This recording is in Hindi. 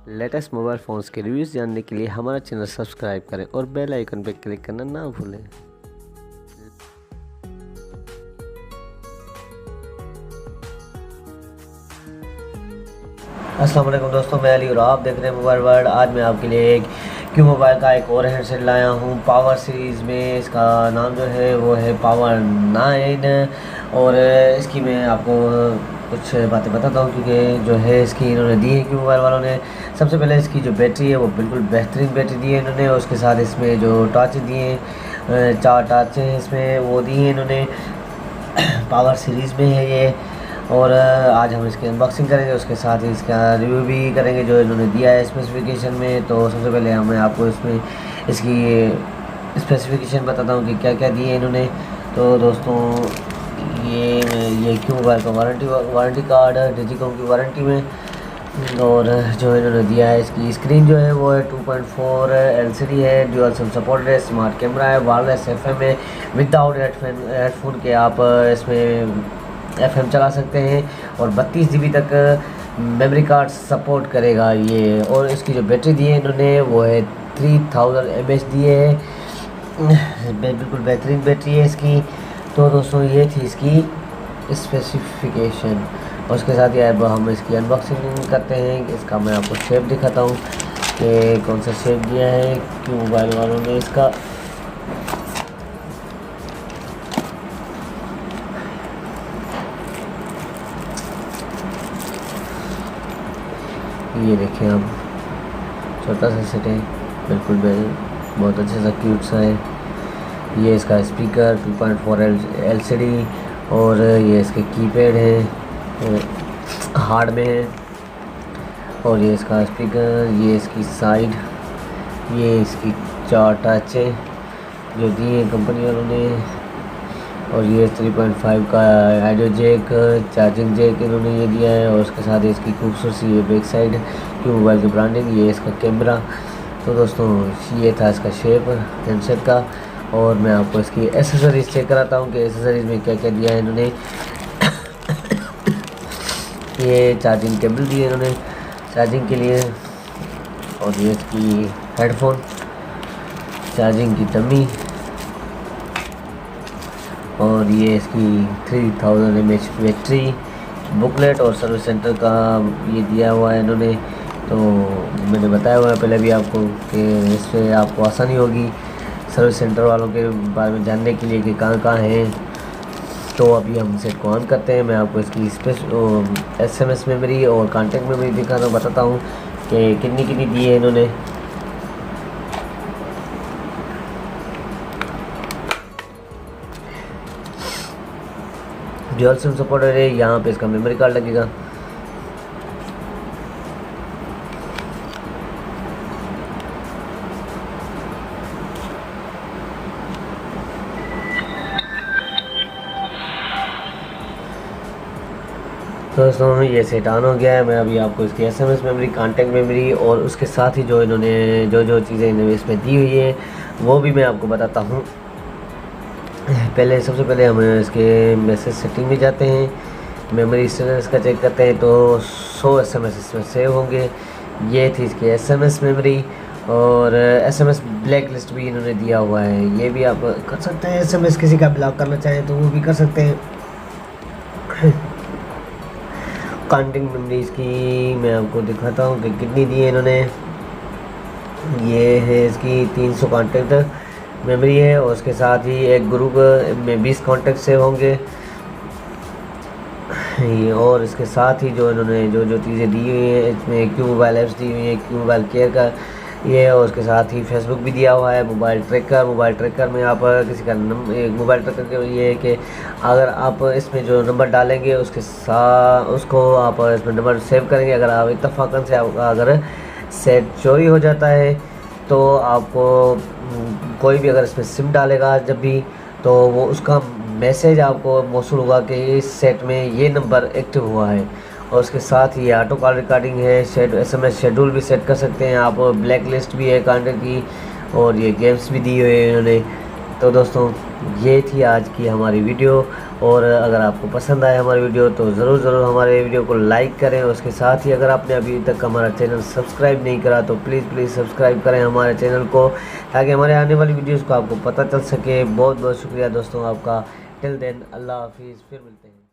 लेटेस्ट मोबाइल फ़ोन्स के रिव्यूज़ जानने के लिए हमारा चैनल सब्सक्राइब करें और बेल आइकन पर क्लिक करना ना भूलें। अस्सलाम वालेकुम दोस्तों, मैं अली और आप देख रहे हैं मोबाइल वर्ल्ड। आज मैं आपके लिए एक क्यू मोबाइल का एक और हैंडसेट लाया हूँ पावर सीरीज़ में। इसका नाम जो है वो है पावर 9 और इसकी मैं आपको कुछ बातें बताता हूँ क्योंकि जो है इसकी इन्होंने दी है क्यू मोबाइल वालों ने। सबसे पहले इसकी जो बैटरी है वो बिल्कुल बेहतरीन बैटरी दी है इन्होंने, और उसके साथ इसमें जो टॉर्च दिए हैं 4 टॉर्च हैं इसमें वो दी हैं इन्होंने। पावर सीरीज़ में है ये, और आज हम इसकी अनबॉक्सिंग करेंगे, उसके साथ ही इसका रिव्यू भी करेंगे जो इन्होंने दिया है स्पेसिफिकेशन में। तो सबसे पहले मैं आपको इसमें इसकी स्पेसिफिकेशन बताता हूँ कि क्या क्या दिए है इन्होंने। तो दोस्तों ये क्यू मोबाइल का वारंटी कार्ड है डिजिकॉम की वारंटी में, और जो इन्होंने दिया है इसकी स्क्रीन जो है वो है 2.4 LCD है, ड्यूअल सिम सपोर्ट है, स्मार्ट कैमरा है, वायरलेस FM है, विदाउट हेडफोन के आप इसमें FM चला सकते हैं, और 32 GB तक मेमोरी कार्ड सपोर्ट करेगा ये। और इसकी जो बैटरी दी है इन्होंने वो है 3000 mAh दी है, बिल्कुल बेहतरीन बैटरी है इसकी। तो दोस्तों ये थी इसकी स्पेसिफिकेशन, और उसके साथ ही अब हम इसकी अनबॉक्सिंग करते हैं। इसका मैं आपको शेप दिखाता हूँ कि कौन सा शेप दिया है क्यू मोबाइल वालों ने इसका। ये देखें आप, छोटा सा सेट है, बिल्कुल बहुत अच्छे सा क्यूट सा है। ये इसका स्पीकर 2.4 LCD, और ये इसके कीपैड है हार्ड में है, और ये इसका स्पीकर, ये इसकी साइड, ये इसकी 4 टच है जो दिए हैं कंपनी वालों ने, और ये 3.5 का ऑडियो जैक चार्जिंग जैक इन्होंने ये दिया है, और उसके साथ इसकी खूबसूरती ये बैक साइड क्यू मोबाइल की ब्रांडिंग, ये इसका कैमरा। तो दोस्तों ये था इसका शेप हैंडसेट का, और मैं आपको इसकी एसेसरीज़ चेक कराता हूँ कि एसेसरीज़ में क्या क्या दिया है इन्होंने। ये चार्जिंग केबल दी है इन्होंने चार्जिंग के लिए, और ये इसकी हेडफोन, चार्जिंग की डमी, और ये इसकी 3000 mAh बैटरी, बुकलेट और सर्विस सेंटर का ये दिया हुआ है इन्होंने। तो मैंने बताया हुआ है पहले भी आपको कि इससे आपको आसानी होगी सर्विस सेंटर वालों के बारे में जानने के लिए कि कहाँ कहाँ हैं। तो अभी हम सेट को ऑन करते हैं। मैं आपको इसकी SMS मेमोरी और कॉन्टेक्ट मेमोरी दिखाना बताता हूँ कि कितनी दी है इन्होंने। ड्यूअल सिम सपोर्ट है, यहाँ पे इसका मेमोरी कार्ड लगेगा। तो दोस्तों ये सेट ऑन हो गया है। मैं अभी आपको इसकी SMS मेमोरी, कॉन्टेक्ट मेमोरी और उसके साथ ही जो इन्होंने जो चीज़ें इन्होंने इसमें दी हुई है वो भी मैं आपको बताता हूँ। सबसे पहले हम इसके मैसेज सेटिंग में जाते हैं, मेमोरी स्टोरेज का चेक करते हैं, तो 100 SMS इसमें सेव होंगे। ये थी इसकी SMS मेमोरी, और SMS ब्लैक लिस्ट भी इन्होंने दिया हुआ है, ये भी आप कर सकते हैं। SMS किसी का ब्लॉक करना चाहें तो वो भी कर सकते हैं। कॉन्टेक्ट मेमोरीज की मैं आपको दिखाता हूँ कि कितनी दी है इन्होंने। ये है इसकी 300 कॉन्टेक्ट मेमोरी है, और उसके साथ ही एक ग्रुप में 20 कॉन्टेक्ट सेव होंगे। और इसके साथ ही जो इन्होंने जो चीज़ें दी हुई हैं इसमें क्यू मोबाइल ऐप्स दी हुई हैं, क्यू मोबाइल केयर का ये, और उसके साथ ही फेसबुक भी दिया हुआ है। मोबाइल ट्रैकर में आप किसी का मोबाइल ट्रैकर के ये है कि अगर आप इसमें जो नंबर डालेंगे उसके साथ उसको आप इसमें नंबर सेव करेंगे, अगर आप इत्तफाकन से अगर सेट चोरी हो जाता है तो आपको कोई भी अगर इसमें सिम डालेगा जब भी, तो वो उसका मैसेज आपको मौसूल होगा कि इस सेट में ये नंबर एक्टिव हुआ है। और उसके साथ ही ऑटो कॉल रिकॉर्डिंग है, SMS शेड्यूल भी सेट कर सकते हैं आप, ब्लैक लिस्ट भी है कॉन्टेक्ट की, और ये गेम्स भी दी हुई है इन्होंने। तो दोस्तों ये थी आज की हमारी वीडियो, और अगर आपको पसंद आए हमारी वीडियो तो ज़रूर हमारे वीडियो को लाइक करें। उसके साथ ही अगर आपने अभी तक हमारा चैनल सब्सक्राइब नहीं करा तो प्लीज़ सब्सक्राइब करें हमारे चैनल को, ताकि हमारे आने वाली वीडियोज़ को आपको पता चल सके। बहुत बहुत शुक्रिया दोस्तों आपका। टिल देन अल्लाह हाफिज़, फिर मिलते हैं।